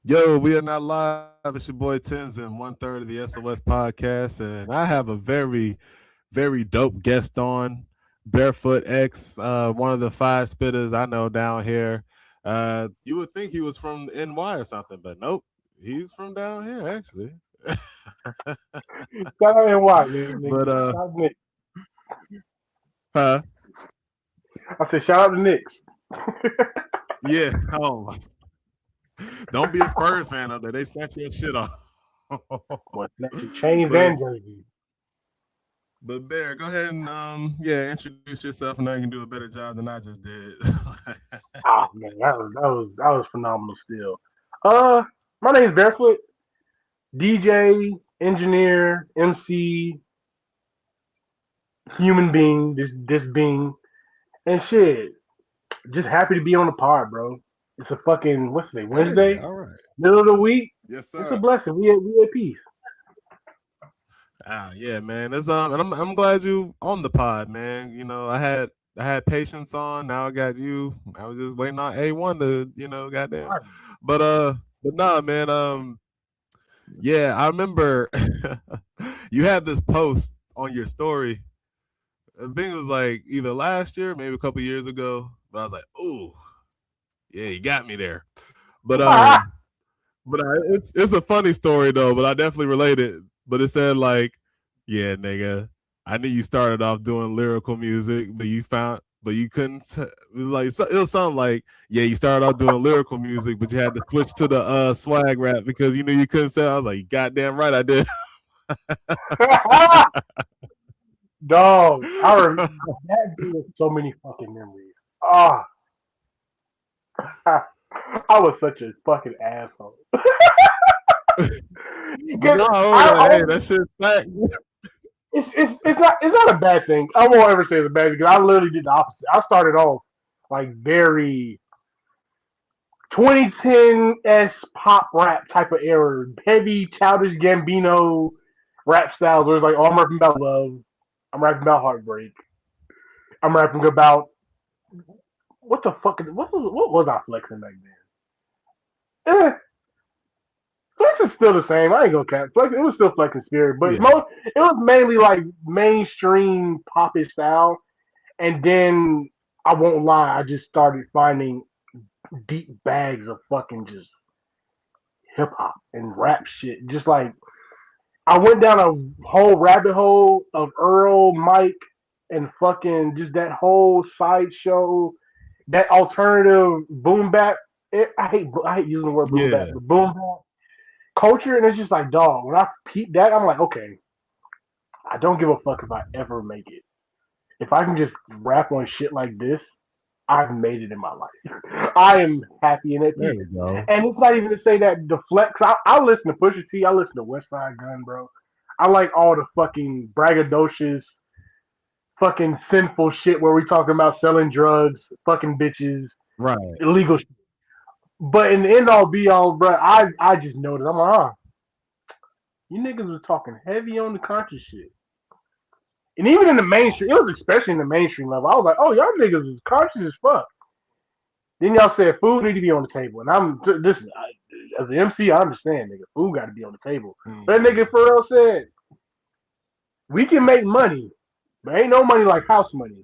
Yo, we are not live. It's your boy Tenzin, one third of the SOS podcast, and I have a very dope guest on, Barefoot X, one of the five spitters I know down here. You would think he was from NY or something, but nope, he's from down here actually. Shout out NY, man. but Shout out Nick. huh? I said shout out to Knicks. Yeah. Oh, don't be a Spurs fan out there. They snatch your shit off. What snatching chains but and jerseys. But Bear, go ahead and introduce yourself, and I can do a better job than I just did. Ah man, that was phenomenal still. Uh my name's Barefoot, DJ, engineer, MC, human being, this being, and shit. Just happy to be on the pod, bro. It's a fucking what's today? Hey, Wednesday? all right. Middle of the week. Yes, It's a sir. blessing. We at peace. Yeah, man. It's and I'm glad you on the pod, man. I had patience on. Now I got you. I was just waiting on A1 to, goddamn. Right. But nah, man. Yeah, I remember you had this post on your story. I think it was like either last year, maybe a couple years ago. But I was like, ooh, yeah, you got me there. But it's a funny story though. But I definitely relate it. But it said like, yeah, nigga, I knew you started off doing lyrical music, but you couldn't. It was something like, yeah, you started off doing lyrical music, but you had to switch to the swag rap because you knew you couldn't sell. I was like, goddamn right, I did. Dog, that gave us so many fucking memories. Ah, I was such a fucking asshole. But Because no, hey, I that shit's fact. it's not a bad thing. I won't ever say it's a bad thing because I literally did the opposite. I started off like very 2010 s pop rap type of era, heavy childish Gambino rap styles. Where it's like, oh, I'm rapping about love, I'm rapping about heartbreak, I'm rapping about what the fuck? What was I flexing back then? Flex is still the same. I ain't gonna cap. Flex, it was still Flex and Spirit, but Yeah, it was mainly like mainstream popish style. And then I won't lie, I just started finding deep bags of fucking just hip hop and rap shit. Just like I went down a whole rabbit hole of Earl, Mike, and fucking just that whole sideshow, that alternative boom bap. I hate using the word boom bap, yeah, but boom bap culture, and it's just like, dog. When I peep that, I'm like, okay, I don't give a fuck if I ever make it. If I can just rap on shit like this, I've made it in my life. I am happy and at there peace. we go. And it's not even to say that the flex. I listen to Pusha T. I listen to West Side Gun, bro. I like all the fucking braggadocious, fucking sinful shit where we talking about selling drugs, fucking bitches, Right. illegal shit. But in the end all be all, bro, I just noticed. I'm like, you niggas was talking heavy on the conscious shit. And even in the mainstream, it was especially in the mainstream level. I was like, oh, y'all niggas is conscious as fuck. Then y'all said food need to be on the table. And listen, as an MC, I understand, nigga, food got to be on the table. But that Mhm. nigga Pharrell said, we can make money, but ain't no money like house money.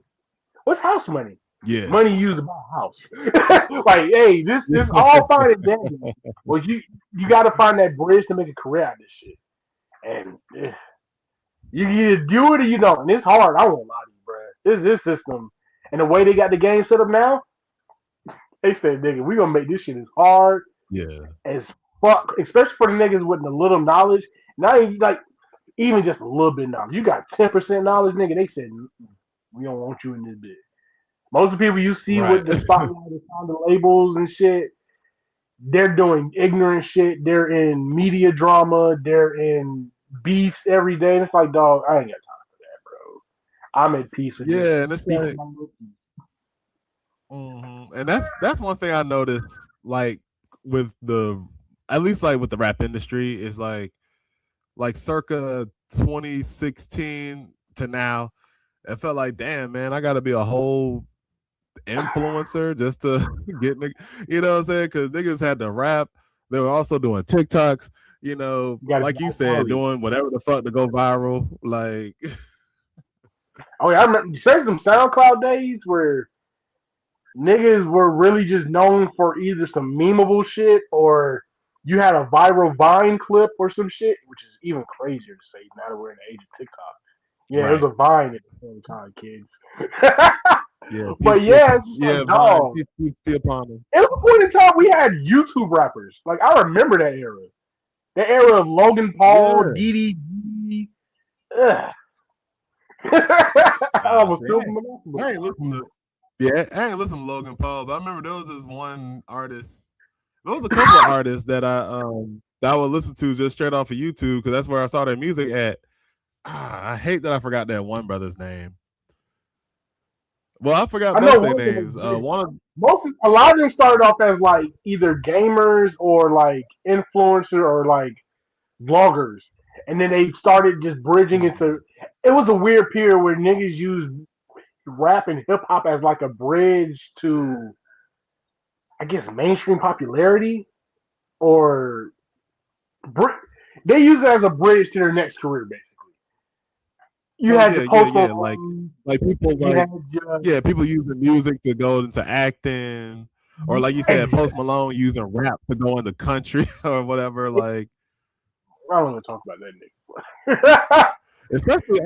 What's house money? Yeah. Money used to buy a house. Like, hey, this all fine and dandy. Well, you got to find that bridge to make a career out of this shit. And you either do it or you don't. And it's hard. I won't lie to you, bro. This system and the way they got the game set up now, they said, nigga, we gonna make this shit as hard Yeah. as fuck, especially for the niggas with the little knowledge. Not even like even just a little bit of knowledge. You got 10% knowledge, nigga. They said we don't want you in this bit. Most of the people you see Right. with the spotlight on the labels and shit, they're doing ignorant shit. They're in media drama. They're in beefs every day. And it's like, dog, I ain't got time for that, bro. I'm at peace with just Yeah, and it's speaking like, my little piece. and that's one thing I noticed, like with the, at least like with the rap industry, is like circa 2016 to now, it felt like, damn, man, I got to be a whole influencer just to get, you know what I'm saying? Because niggas had to rap. They were also doing TikToks. You know, You gotta be like you on said, quality. doing whatever the fuck to go viral. Like, Oh yeah, I remember especially some SoundCloud days where niggas were really just known for either some memeable shit or you had a viral Vine clip or some shit, which is even crazier to say now that we're in the age of TikTok. Yeah, it right. was a Vine at the same time, kids. Yeah, But peace, yeah, it's just yeah, like, Vine, dog. peace be upon them. It was a point in time we had YouTube rappers. Like I remember that era. The era of Logan Paul, Yeah. DDG. Ugh. I was See, still monopoly. I ain't listen to yeah, I ain't listen to Logan Paul, but I remember there was this one artist. There was a couple of artists that I would listen to just straight off of YouTube because that's where I saw their music at. I hate that I forgot that one brother's name. Well, I forgot I know both their one of them names. was One of a lot of them started off as like either gamers or like influencer or like vloggers, and then they started just bridging into. It was a weird period where niggas used rap and hip hop as like a bridge to, I guess, mainstream popularity, or they use it as a bridge to their next career. Basically, you oh had your yeah, yeah, Post yeah. Malone, Like people you like had your yeah, people using music to go into acting, or like you said, exactly. Post Malone using rap to go into country or whatever. Like I don't want to talk about that nigga. especially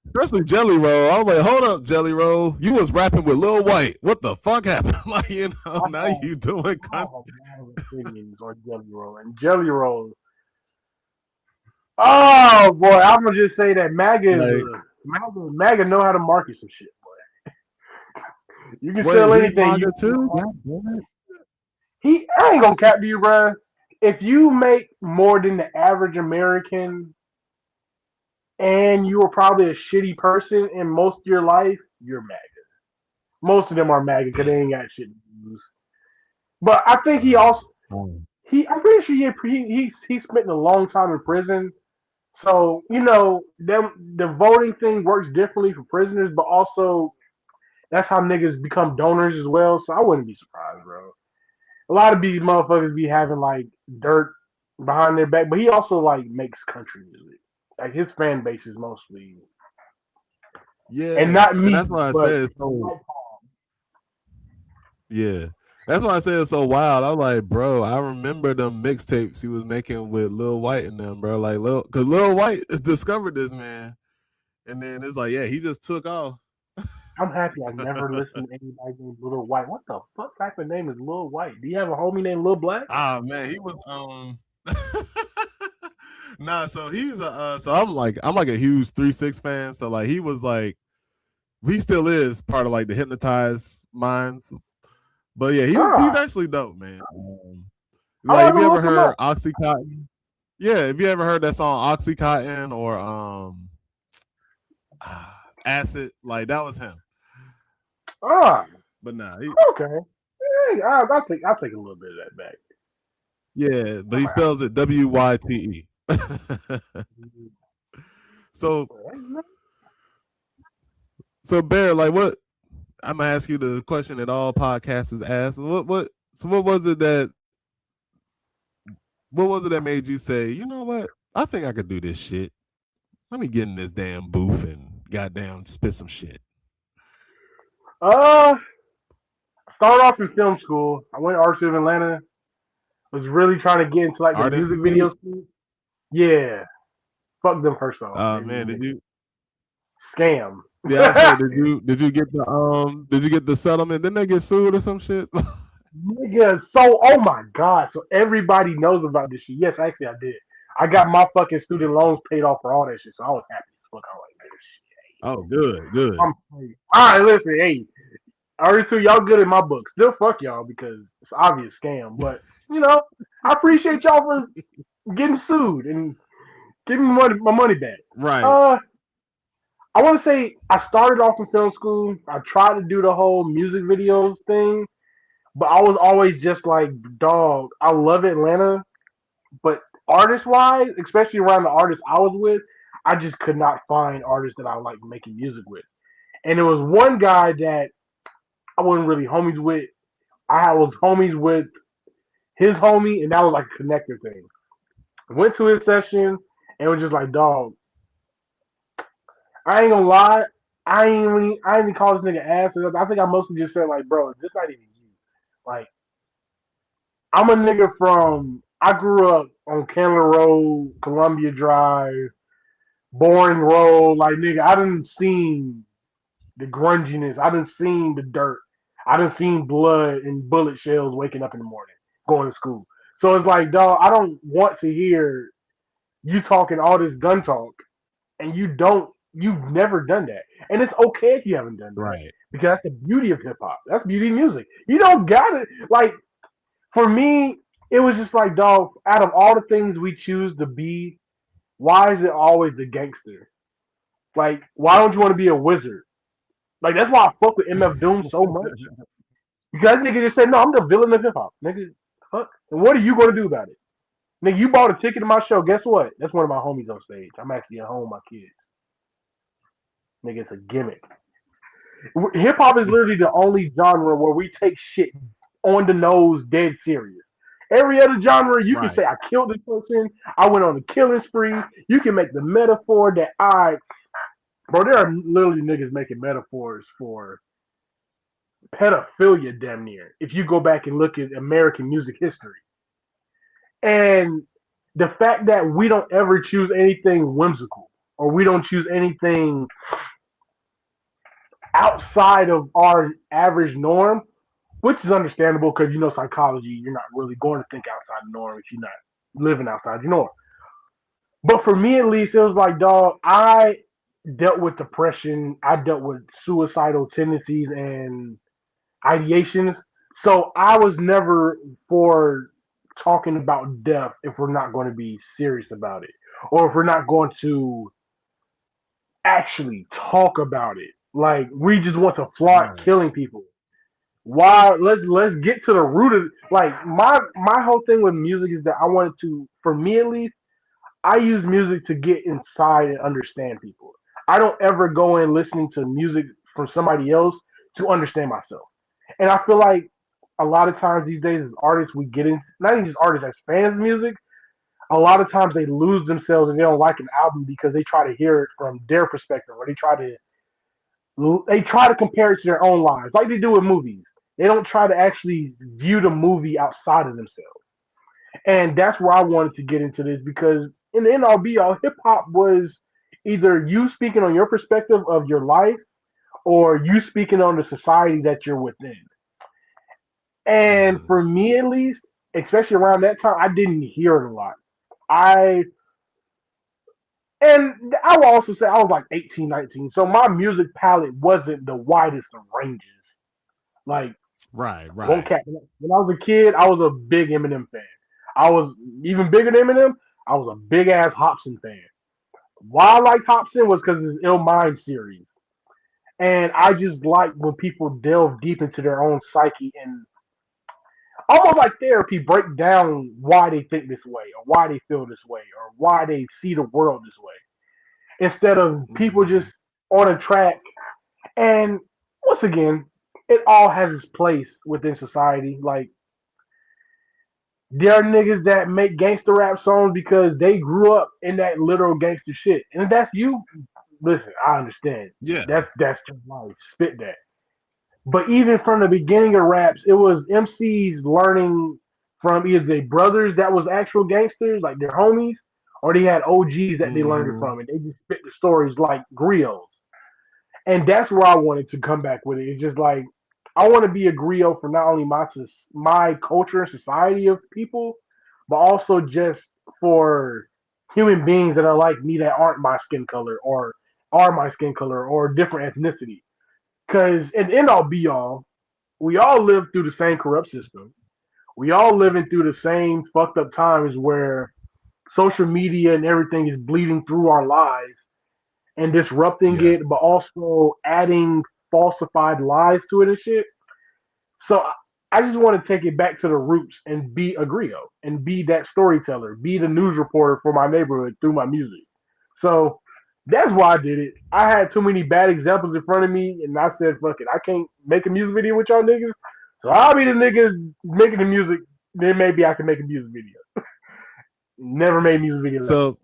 especially Jelly Roll. I was like, hold up, Jelly Roll, you was rapping with Lil White. What the fuck happened? Like I now have, you doing I country. have a lot of opinions on Jelly Roll and Jelly Roll. Oh boy, I'm gonna just say that Like MAGA know how to market some shit. You can wait, sell he anything. manga too? God damn it. I ain't gonna cap to you, bro. If you make more than the average American and you are probably a shitty person in most of your life, you're MAGA. Most of them are MAGA because they Damn. ain't got shit to lose. But I think he also Um, I'm pretty sure he spent a long time in prison. So the voting thing works differently for prisoners, but also that's how niggas become donors as well. So I wouldn't be surprised, bro. A lot of these motherfuckers be having like dirt behind their back, but he also like makes country music. Like his fan base is mostly, and yeah, not and me, that's why I but said it's so. Yeah. That's why I said it's so wild. I was like, bro, I remember them mixtapes he was making with Lil White and them, bro. Like, because Lil White discovered this man, and then it's like, yeah, he just took off. I'm happy I never listened to anybody named Lil White. What the fuck type of name is Lil White? Do you have a homie named Lil Black? Ah man, he was nah, so he's a so I'm like a huge 3-6 fan. So like he was like he still is part of like the Hypnotized Minds. But yeah, he's Ah, actually dope, man. I'm Like, about have you to ever look him heard up. Oxycontin? Yeah, have you ever heard that song Oxycontin or Acid? Like that was him. Ah, But nah, okay. Hey, I'll take a little bit of that back. yeah, but I'm he out. spells it WYTE. so so Bear, like what I'm gonna ask you the question that all podcasters ask. What was it that made you say, you know what? I think I could do this shit. Let me get in this damn booth and goddamn spit some shit. Uh, Started off in film school. I went to Arts of Atlanta. Was really trying to get into like the Artist music Institute. video scene. Yeah, fuck them first off. Man, did you Scam. Yeah, I said, did you get the settlement? Didn't they get sued or some shit? Nigga, so oh my god, so everybody knows about this shit. Yes, actually I did. I got my fucking student loans paid off for all that shit, so I was happy as fuck. I was like, Oh, good, good. I'm free. All right, listen, hey, RE2, y'all good in my book. Still fuck y'all because it's obvious scam, but I appreciate y'all for getting sued and giving me my money back. Right. Uh, I want to say I started off in film school. I tried to do the whole music videos thing, but I was always just like, dog, I love Atlanta, but artist wise, especially around the artists I was with, I just could not find artists that I like making music with. And there was one guy that I wasn't really homies with. I was homies with his homie, and that was like a connector thing. Went to his session and was just like, dog, I ain't gonna lie. I ain't even call this nigga ass. I think I mostly just said like, bro, this not even you. Like, I'm a nigga from. I grew up on Candler Road, Columbia Drive, Boring Road. Like, nigga, I done seen the grunginess. I done seen the dirt. I done seen blood and bullet shells waking up in the morning, going to school. So it's like, dog, I don't want to hear you talking all this gun talk and you've never done that. And it's okay if you haven't done that. Right. Because that's the beauty of hip hop. That's beauty of music. You don't got it. Like, for me, it was just like, dog, out of all the things we choose to be, why is it always the gangster? Like, why don't you want to be a wizard? Like, that's why I fuck with MF Doom so much. Because that nigga just said, no, I'm the villain of hip hop. Nigga, fuck. And what are you going to do about it? Nigga, you bought a ticket to my show. Guess what? That's one of my homies on stage. I'm actually at home with my kids. Nigga, it's a gimmick. Hip hop is literally the only genre where we take shit on the nose, dead serious. Every other genre, you can Right. say I killed this person, I went on a killing spree. You can make the metaphor that bro. There are literally niggas making metaphors for pedophilia, damn near. If you go back and look at American music history, and the fact that we don't ever choose anything whimsical or we don't choose anything outside of our average norm, which is understandable because you know psychology, you're not really going to think outside the norm if you're not living outside your norm. But for me at least, it was like, dog, I dealt with depression, I dealt with suicidal tendencies and ideations. So I was never for talking about death if we're not going to be serious about it. Or if we're not going to actually talk about it. Like we just want to flaunt Right. killing people. Why let's get to the root of like my whole thing with music is that I wanted to, for me at least, I use music to get inside and understand people. I don't ever go in listening to music from somebody else to understand myself. And I feel like a lot of times these days as artists we get in, not even just artists, as fans of music, a lot of times they lose themselves and they don't like an album because they try to hear it from their perspective or they try to compare it to their own lives, like they do with movies. They don't try to actually view the movie outside of themselves. And that's where I wanted to get into this because in the end all be all, hip hop was either you speaking on your perspective of your life or you speaking on the society that you're within. And Mhm. for me at least, especially around that time, I didn't hear it a lot. I and I will also say I was like 18, 19, so my music palette wasn't the widest of ranges. Like Right. won't Right. cap. When I was a kid, I was a big Eminem fan. I was even bigger than Eminem. I was a big ass Hobson fan. Why I liked Hobson was because his Ill Mind series, and I just like when people delve deep into their own psyche and almost like therapy, break down why they think this way, or why they feel this way, or why they see the world this way, instead of people Mhm. just on a track. And once again, it all has its place within society. Like there are niggas that make gangster rap songs because they grew up in that literal gangster shit. And if that's you, listen, I understand. Yeah. That's just life. Spit that. But even from the beginning of raps, it was MCs learning from either their brothers that was actual gangsters, like their homies, or they had OGs that they learned it Mhm. from, and they just spit the stories like griots. And that's where I wanted to come back with it. It's just like I want to be a griot for not only my culture and society of people, but also just for human beings that are like me that aren't my skin color or are my skin color or different ethnicity. Because at the end all be all, we all live through the same corrupt system. We all living through the same fucked up times where social media and everything is bleeding through our lives and disrupting Yeah. it, but also adding falsified lies to it and shit. So I just want to take it back to the roots and be a griot and be that storyteller, be the news reporter for my neighborhood through my music. So that's why I did it. I had too many bad examples in front of me, and I said, "Fuck it, I can't make a music video with y'all niggas." So I'll be the nigga making the music then maybe I can make a music video. Never made music video. So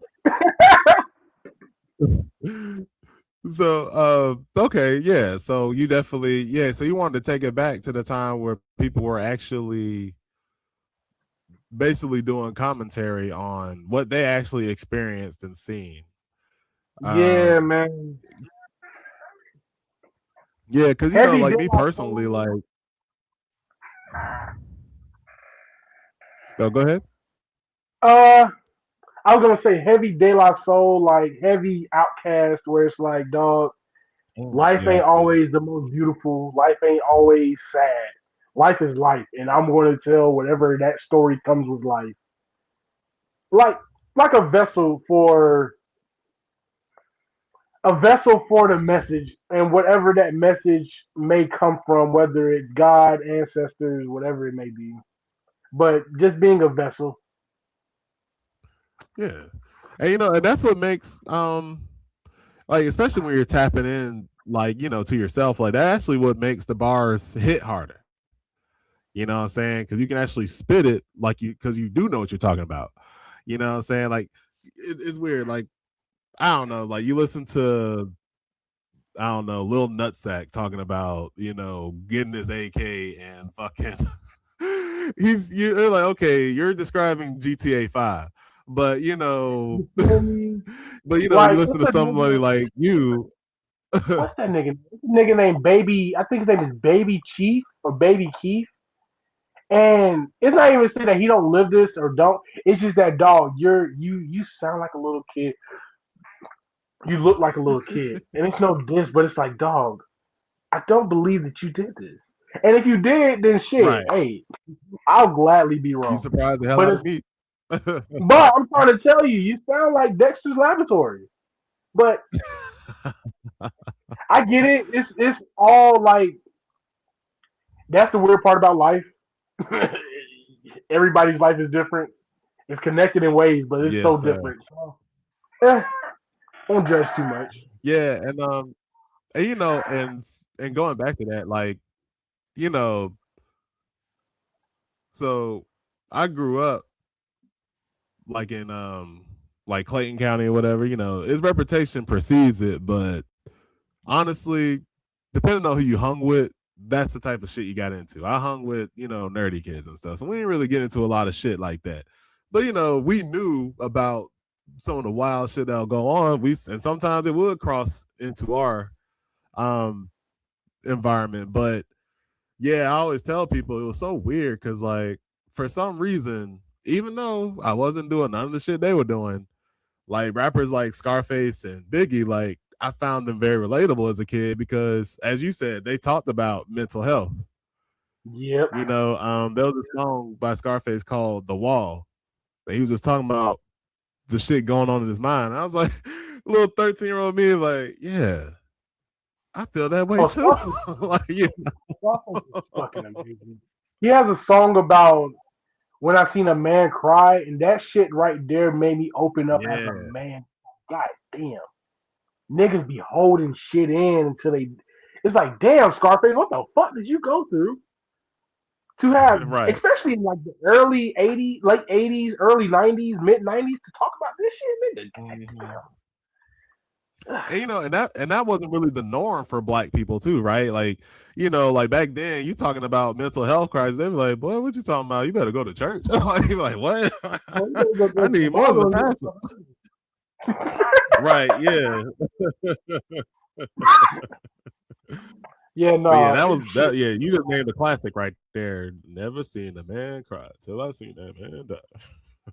okay, yeah. So you definitely, yeah. So you wanted to take it back to the time where people were actually basically doing commentary on what they actually experienced and seen. Yeah, man. Yeah, because Heavy like De me La personally, Soul. like, oh, go ahead. I was gonna say heavy De La Soul, like heavy Outcast, where it's like, dog, life Yeah, ain't always the most beautiful. Life ain't always sad. Life is life, and I'm going to tell whatever that story comes with life, like like a vessel for the message, and whatever that message may come from, whether it's God, ancestors, whatever it may be. But just being a vessel. yeah, and and that's what makes like, especially when you're tapping in, like, to yourself, like that actually what makes the bars hit harder. You know what I'm saying? Because you can actually spit it like because you do know what you're talking about. You know what I'm saying? Like, it's weird. Like, I don't know. Like, you listen to, I don't know, Lil Nutsack talking about, getting his AK and fucking. You're like, okay, you're describing GTA 5, but You feel me? you Like listen to what's that somebody nigga? like you. What's that nigga? What's the nigga named Baby? I think his name is Baby Chief or Baby Keith. And it's not even saying that he don't live this or don't. It's just that dog. You sound like a little kid. You look like a little kid, and it's no diss, but it's like, dog. I don't believe that you did this. And if you did, then shit. Right. Hey, I'll gladly be You wrong. surprised the hell But out it's of me. but I'm trying to tell you, you sound like Dexter's Laboratory. But I get it. It's all like that's the weird part about life. Everybody's life is different. It's connected in ways, but it's Yes, so sir. different. So, eh, don't judge too much. Yeah, and and going back to that, like, you know, so I grew up like in like Clayton County or whatever. His reputation precedes it, but honestly, depending on who you hung with, that's the type of shit you got into. I hung with, nerdy kids and stuff. So we didn't really get into a lot of shit like that. But we knew about some of the wild shit that'll go on. And sometimes it would cross into our environment. But yeah, I always tell people it was so weird because, like, for some reason, even though I wasn't doing none of the shit they were doing, like rappers like Scarface and Biggie, like, I found them very relatable as a kid because, as you said, they talked about mental health. Yep. There was a song by Scarface called "The Wall." That he was just talking about the shit going on in his mind. I was like, little 13-year-old me, like, yeah, I feel that way Oh, too. Scarface, Like, yeah. Scarface is fucking amazing. He has a song about when I seen a man cry, and that shit right there made me open up as a Yeah. man. God damn. Niggas be holding shit in until they. It's like, damn, Scarface, what the fuck did you go through to have, Right. especially in like the early '80s, late '80s, early '90s, mid '90s, to talk about this shit, Mhm. nigga? And and that wasn't really the norm for black people too, right? Like, like back then, you talking about mental health crisis, they be like, "Boy, what you talking about? You better go to church." Like, you be like, "What? Well, you gotta go I to the need more than a Bible pastor." Right? Yeah. yeah, But yeah, no, that was shit, that. Yeah, you just named a classic right there. Never seen a man cry till I seen that man die.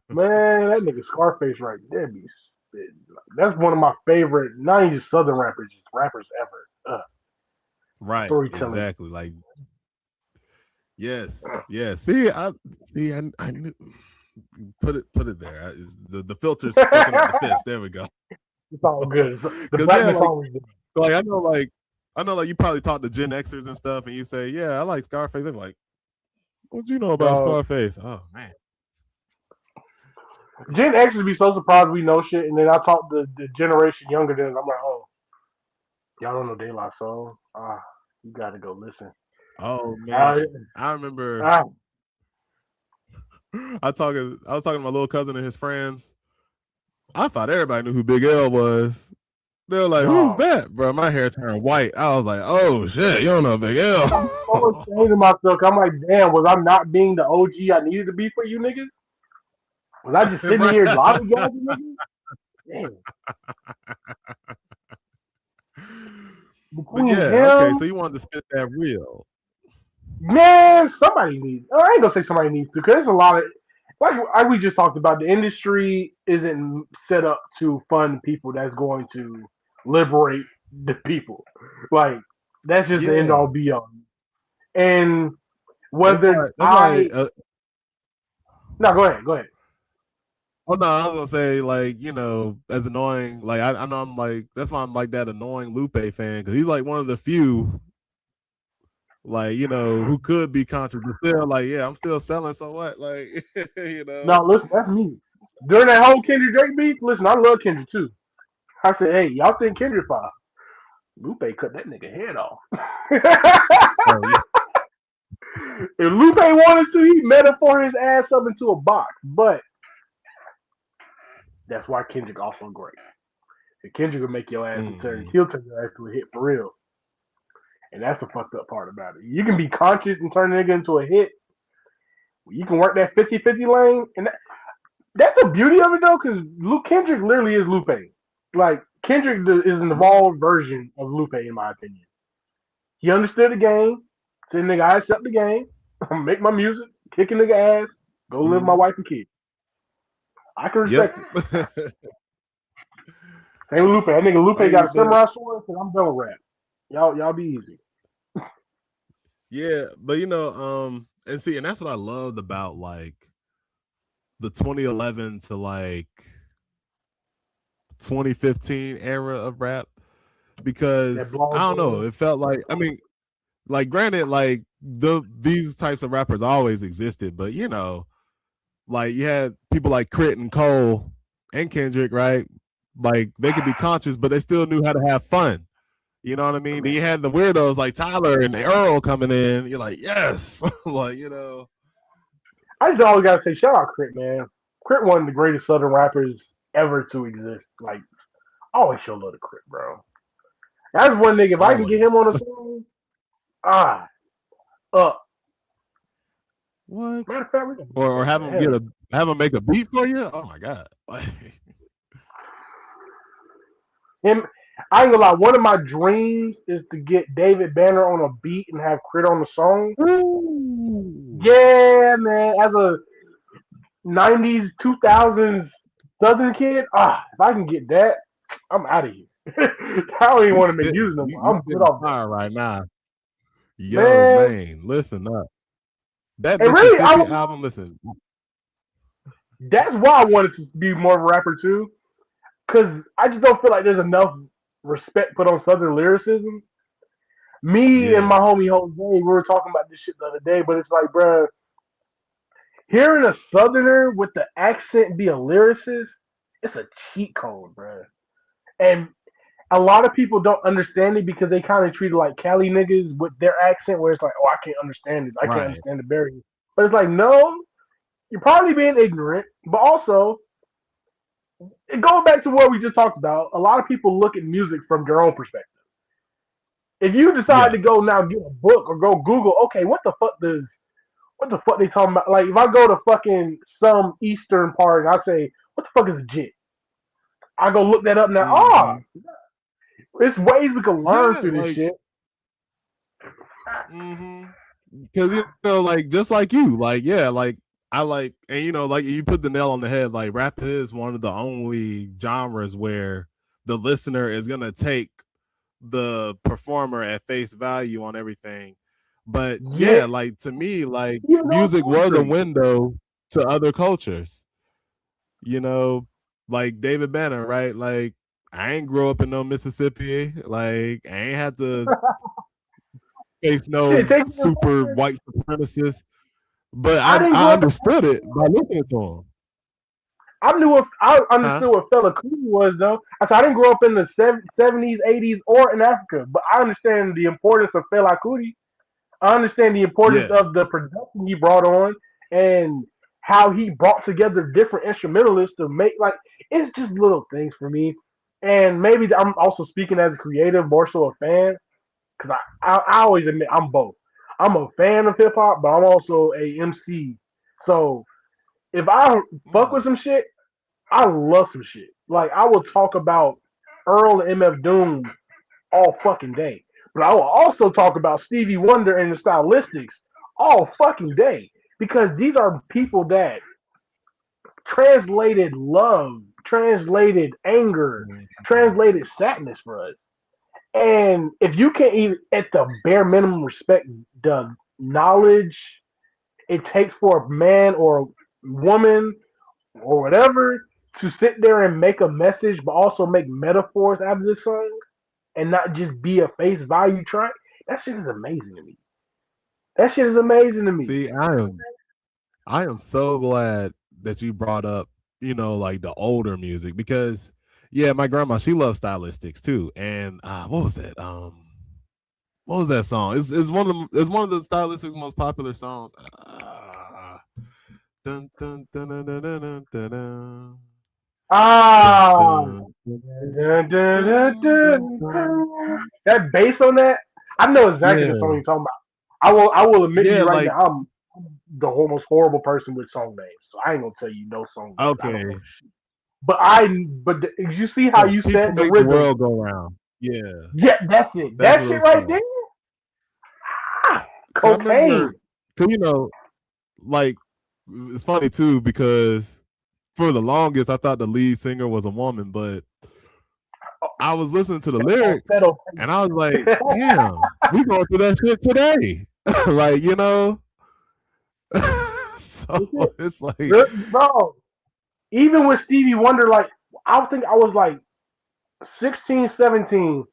man, that nigga Scarface right there be spitting. That's one of my favorite, not even just Southern rappers, just rappers ever. Right. Storytelling. Exactly. Like, yes. Yeah. See. I knew, put it there. The filter's fucking up the fist. There we go. It's all good. The Because yeah, blackness always good. I know, like you probably talk to Gen Xers and stuff, and you say, yeah, I like Scarface. They're like, what you know about Dog. Scarface? Oh man. Gen X would be so surprised we know shit, and then I talk to the generation younger than us. I'm like, oh, y'all don't know De La Soul? Ah, you gotta go listen. Oh Uh, man, I remember. ah, I was talking to my little cousin and his friends. I thought everybody knew who Big L was. They were like, "Who's No. that, bro?" My hair turned white. I was like, "Oh shit, you don't know Big I'm so L." ashamed of myself. I'm like, damn, was I not being the OG I needed to be for you niggas? Was I just sitting here Right. lollygagging niggas? Damn. But Between yeah, okay. him, So you wanted to spit that real? man, somebody needs. I ain't gonna say somebody needs to, because there's a lot of like we just talked about. The industry isn't set up to fund people that's going to liberate the people. Like that's just the end Yeah, all be all. And that's whether why. That's why. no, go ahead, go ahead. Oh no, I was gonna say like as annoying. Like I know I'm like that's why I'm like that annoying Lupe fan because he's like one of the few like who could be conscious but still like yeah I'm still selling so what like you know No, listen, that's me. During that whole Kendrick Drake beef, listen, I love Kendrick too. I said, hey, y'all think Kendrick fine? Lupe cut that nigga head off. oh yeah If Lupe wanted to, he metaphor his ass up into a box. But that's why Kendrick also great. And Kendrick will make your ass mm-hmm. he'll turn your ass to a hit for real. And that's the fucked up part about it. You can be conscious and turn a nigga into a hit. You can work that 50-50 lane. And that's the beauty of it though, because Luke Kendrick literally is Lupe. Like Kendrick is an evolved version of Lupe in my opinion. He understood the game. Said nigga, I accept the game. Make my music, kick a nigga ass, go live with my Mm-hmm. wife and kids. I can Yep. respect it. Same with Lupe. That nigga Lupe Hey, got a but samurai sword, and I'm done with rap. Y'all be easy. yeah, but and see, and that's what I loved about like the 2011 to like 2015 era of rap That because I blonde don't know, boy. it felt like I mean, like granted, like these types of rappers always existed, but like you had people like Crit and Cole and Kendrick, right? Like they could be conscious, but they still knew how to have fun. You know what I mean? Then you had the weirdos like Tyler and Earl coming in. You're like, yes, like I just always gotta say, shout out Crit, man. Crit one of the greatest Southern rappers ever to exist. Like, I always show love to Crit, bro. That's one nigga. If I can get him on always. a song, ah, up. What? Matter of fact, we can do Or that, have man. them Hell, have them make a beat for you? Oh my god! Like, him. I ain't gonna lie. One of my dreams is to get David Banner on a beat and have Crit on the song. ooh, Yeah, man. As a '90s, 2000s Southern kid, if I can get that, I'm out of here. I don't even you want to make spitting, music no more. you I'm good spitting off that, fire right now. Yo, man. man, listen up. That And really, Mississippi album, listen. that's why I wanted to be more of a rapper too, because I just don't feel like there's enough respect put on Southern lyricism. Me and my Yeah, homie Jose, we were talking about this shit the other day, but it's like, bruh, hearing a Southerner with the accent be a lyricist, it's a cheat code, bruh. And a lot of people don't understand it because they kind of treat it like Cali niggas with their accent, where it's like, oh, I can't understand it. I can't right. understand the barrier. But it's like, no, you're probably being ignorant, but also going back to what we just talked about, a lot of people look at music from their own perspective. If you decide Yeah. to go now get a book or go Google, okay, what the fuck they talking about? Like if I go to fucking some eastern part and I say, what the fuck is a jit? I go look that up now. Mm-hmm. It's ways we can learn Yeah, through this like shit. mm-hmm. Because like just like you, like yeah, like I like, and like you put the nail on the head. Like rap is one of the only genres where the listener is gonna take the performer at face value on everything. But Yeah, yeah, like to me, like even on music was a poetry. window to other cultures. You know, like David Banner, right? Like I ain't grow up in no Mississippi. Like I ain't had to face Shit, no take me to super fucking. white supremacist, but I didn't I grow up in understood it by listening to him. I Huh? understood what Fela Kuti was though. I said I didn't grow up in the '70s, '80s, or in Africa, but I understand the importance of Fela Kuti. I understand the importance Yeah. of the production he brought on and how he brought together different instrumentalists to make like it's just little things for me. And maybe I'm also speaking as a creative, more so a fan, because I always admit I'm both. I'm a fan of hip hop, but I'm also a MC. So if I fuck with Mm. some shit, I love some shit. Like I will talk about Earl and MF Doom all fucking day. But I will also talk about Stevie Wonder and the stylistics all fucking day. Because these are people that translated love, translated anger, translated sadness for us. And if you can't even, at the bare minimum, respect the knowledge it takes for a man or a woman or whatever to sit there and make a message, but also make metaphors out of this song and not just be a face value track, that shit is amazing to me. That shit is amazing to me. See, I am so glad that you brought up, like the older music because yeah, my grandma, she loves stylistics too. And what was that? What was that song? It's one of the stylistics most popular songs. Dun, dun, dun, dun, dun, dun, dun, dun, dun. Dun, Ah, dun, dun, dun, dun, dun, dun, dun, dun, dun. dun. That bass on that, I know exactly the song Yeah. you're talking about. I will admit to Yeah, you right like now, I'm the most horrible person with song names. So I ain't gonna tell you no song names. I don't know. okay. But you see how you People said the make the rhythm? world go round. Yeah, Yeah, that's it. that's That what shit it's right there, called. I cocaine. remember, cause like it's funny too because for the longest I thought the lead singer was a woman, but I was listening to the lyrics Falsetto. and I was like, damn, we going through that shit today. like, so That's it. it's like, Bro, even with Stevie Wonder, like, I think I was like 16, 17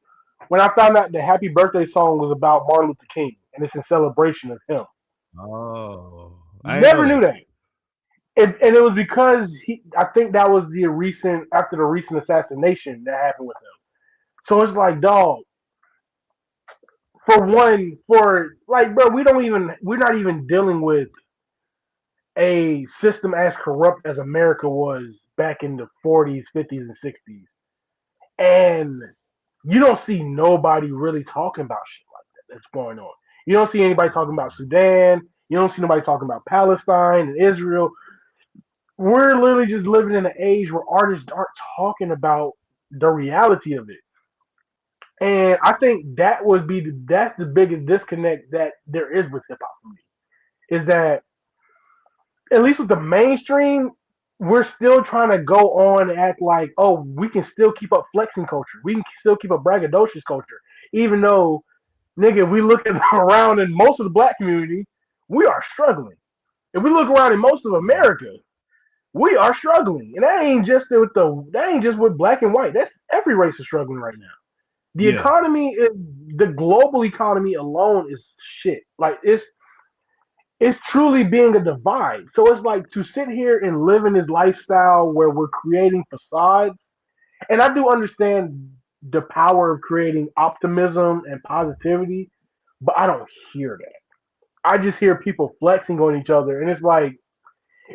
when I found out the Happy Birthday song was about Martin Luther King and it's in celebration of him. oh, I didn't know Never knew that. that. And it was because I think that was the recent, after the recent assassination that happened with him. So it's like, dog, for one, for like, bro, we're not even dealing with a system as corrupt as America was back in the 40s, 50s, and 60s. And you don't see nobody really talking about shit like that that's going on. You don't see anybody talking about Sudan. You don't see nobody talking about Palestine and Israel. We're literally just living in an age where artists aren't talking about the reality of it. And I think that's the biggest disconnect that there is with hip hop for me. Is that at least with the mainstream, we're still trying to go on and act like, oh, we can still keep up flexing culture. We can still keep up braggadocious culture. Even though, nigga, we look at around in most of the black community, we are struggling. If we look around in most of America, we are struggling. And that ain't just with black and white. That's every race is struggling right now. The Yeah. economy is the global economy alone is shit. Like it's truly being a divide. So it's like to sit here and live in this lifestyle where we're creating facades. And I do understand the power of creating optimism and positivity, but I don't hear that. I just hear people flexing on each other, and it's like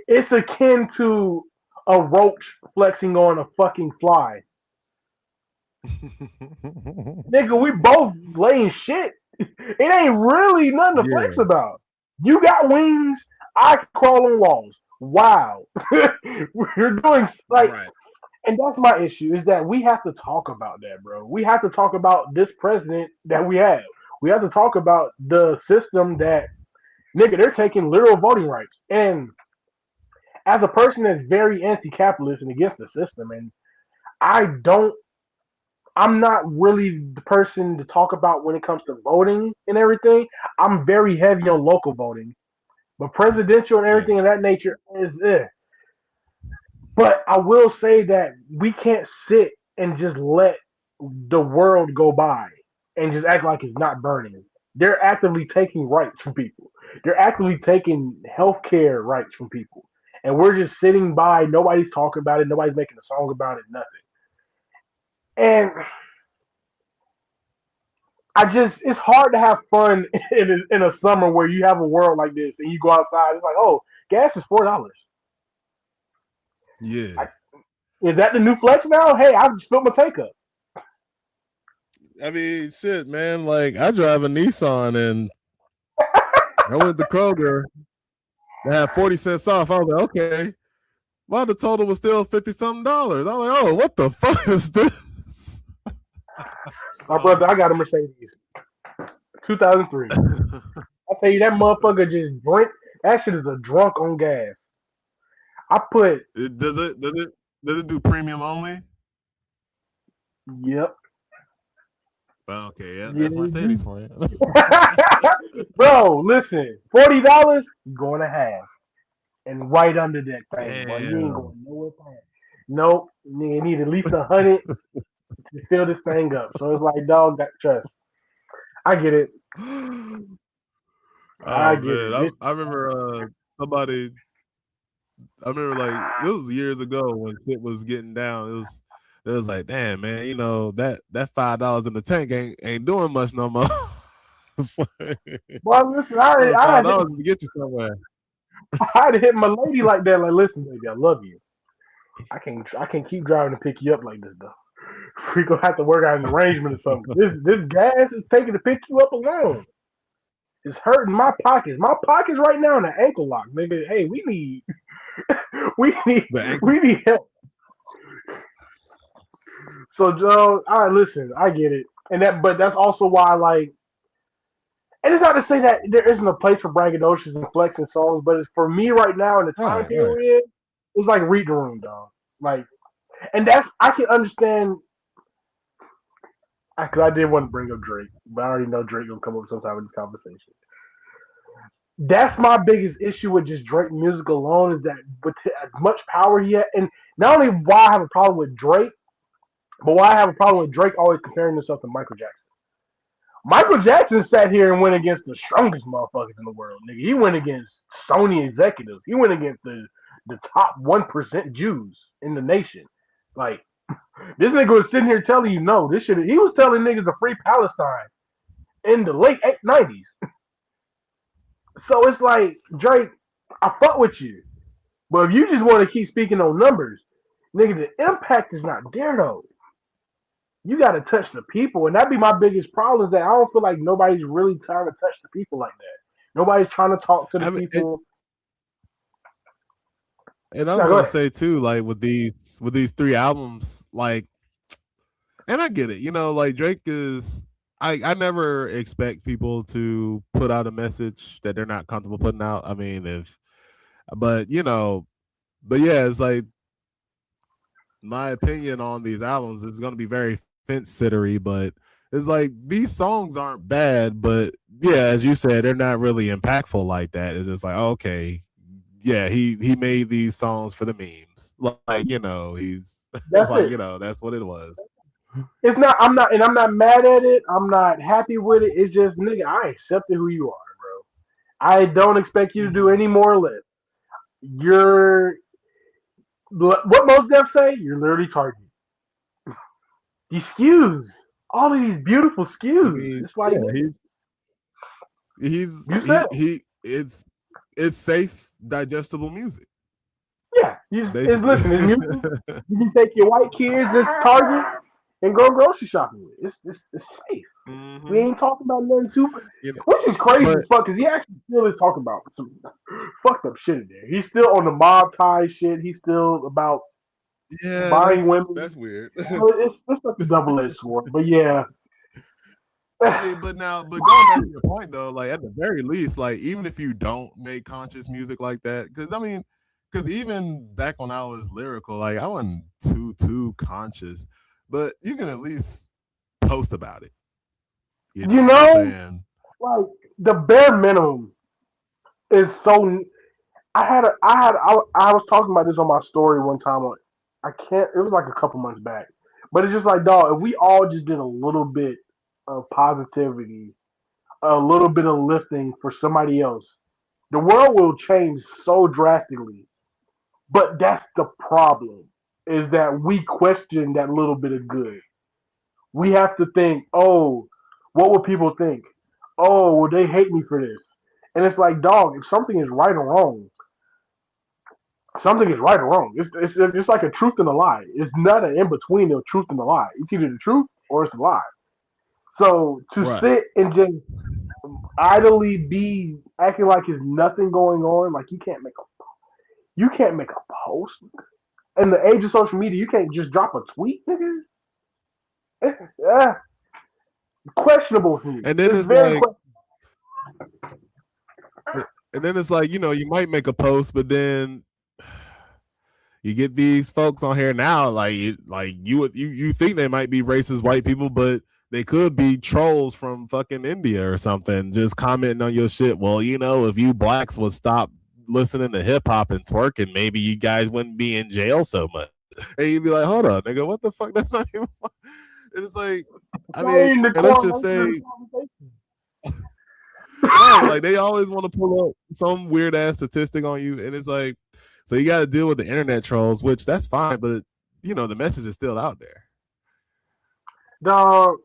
it's akin to a roach flexing on a fucking fly. Nigga, we both laying shit. It ain't really nothing to flex yeah. about. You got wings, I can crawl on walls. Wow. We're doing like, Right. and that's my issue is that we have to talk about that, bro. We have to talk about this president that we have. We have to talk about the system that, nigga, they're taking literal voting rights. And as a person that's very anti-capitalist and against the system, and I don't I'm not really the person to talk about when it comes to voting and everything. I'm very heavy on local voting, but presidential and Yeah. everything of that nature is eh. But I will say that we can't sit and just let the world go by and just act like it's not burning. They're actively taking rights from people. They're actively taking healthcare rights from people. And we're just sitting by, nobody's talking about it, nobody's making a song about it, nothing. And it's hard to have fun in a summer where you have a world like this and you go outside. It's like, oh, gas is $4. Yeah. Is that the new flex now? Hey, I just spilled my take up. I mean, shit, man. Like, I drive a Nissan and I went to Kroger. They had 40 cents off. I was like, okay. Well, the total was still $50-something. I was like, oh, what the fuck is this? My brother, I got a Mercedes, 2003. I tell you, that motherfucker just drink. That shit is a drunk on gas. I put, Does it do premium only? yep. Well, okay, yeah, that's Yeah. Mercedes for you. Bro, listen, $40, you going to have. And right under that thing, boy. You ain't Damn. going nowhere fast. Nope. You need at least 100 to fill this thing up. So it's like, dog, got trust. I get it. I Oh get man, it. This, I remember somebody. I remember like it was years ago when shit was getting down. It was like, damn man, you know that $5 in the tank ain't doing much no more. boy, listen, Well, $5 to get you somewhere. I had to hit my lady like that. Like, listen, baby, I love you. I can't keep driving to pick you up like this though. We gonna have to work out an arrangement or something. This gas is taking to pick you up alone. It's hurting my pockets. My pockets right now in the ankle lock, nigga. Hey, we need we need The ankle. we need help. So Joe, all right, listen, I get it. But that's also why like and it's not to say that there isn't a place for braggadocious and flexing songs, but it's for me right now in the time Right, right. period, it's like read the room, dog. Like and that's I can understand because I did want to bring up Drake, but I already know Drake gonna come up sometime in this conversation. That's my biggest issue with just Drake music alone is that with as much power he had, and not only why I have a problem with Drake, but why I have a problem with Drake always comparing himself to Michael Jackson. Michael Jackson sat here and went against the strongest motherfuckers in the world, nigga. He went against Sony executives. He went against the top 1% Jews in the nation. Like this nigga was sitting here telling you no, this shit. He was telling niggas to free Palestine in the late 90s. So it's like Drake, I fuck with you, but if you just want to keep speaking on numbers, nigga, the impact is not there though. You got to touch the people, and that'd be my biggest problem. Is that I don't feel like nobody's really trying to touch the people like that. Nobody's trying to talk to the I mean, people. and I was No, go gonna ahead. say too, like with these 3 albums, like, and I get it, you know, like Drake is. I never expect people to put out a message that they're not comfortable putting out. I mean, but you know, but yeah, it's like my opinion on these albums is going to be very fence sittery, but it's like these songs aren't bad, but yeah, as you said, they're not really impactful like that. It's just like, okay, yeah, he made these songs for the memes, like you know, he's That's like it. you know, that's what it was. It's not. I'm not, and I'm not mad at it. I'm not happy with it. It's just, nigga, I accepted who you are, bro. I don't expect you to do Mm-hmm. any more or less. You're what most devs say. You're literally targeting these skews. All of these beautiful I skews. mean, It's like, yeah, nigga, he's you said, he it's safe, digestible music, yeah. It's basically. listen. It's music. You can take your white kids to Target and go grocery shopping with. It's safe. We Mm-hmm. ain't talking about nothing too, You know, which is crazy but as fuck because he actually still is talking about some fucked up shit in there. He's still on the mob tie shit. He's still about yeah, buying women. that's weird. So it's like a double edged sword. But yeah, I mean, but going back to your point though, like at the very least, like even if you don't make conscious music like that, because I mean, because even back when I was lyrical, like I wasn't too conscious, but you can at least post about it. You you know what I'm know, saying? like the bare minimum is so. I was talking about this on my story one time. I can't. It was like a couple months back, but it's just like, dog. If we all just did a little bit of positivity, a little bit of lifting for somebody else, the world will change so drastically. But that's the problem: is that we question that little bit of good. We have to think, oh, what will people think? Oh, will they hate me for this? And it's like, dog, if something is right or wrong, something is right or wrong. It's just like a truth and a lie. It's not an in between of truth and a lie. It's either the truth or it's the lie. So to Right. sit and just idly be acting like there's nothing going on, like you can't make a post. In the age of social media, you can't just drop a tweet, nigga. Yeah, questionable to me. And then It's it's very like, questionable. and then it's like, you might make a post, but then you get these folks on here now, like you think they might be racist white people, but they could be trolls from fucking India or something, just commenting on your shit. Well, if you blacks would stop listening to hip hop and twerking, maybe you guys wouldn't be in jail so much. And you'd be like, hold on, nigga, what the fuck? That's not even. And it's like, I mean, The and let's just say, right, like they always want to pull up some weird ass statistic on you, and it's like, so you got to deal with the internet trolls, which that's fine, but the message is still out there. Dog.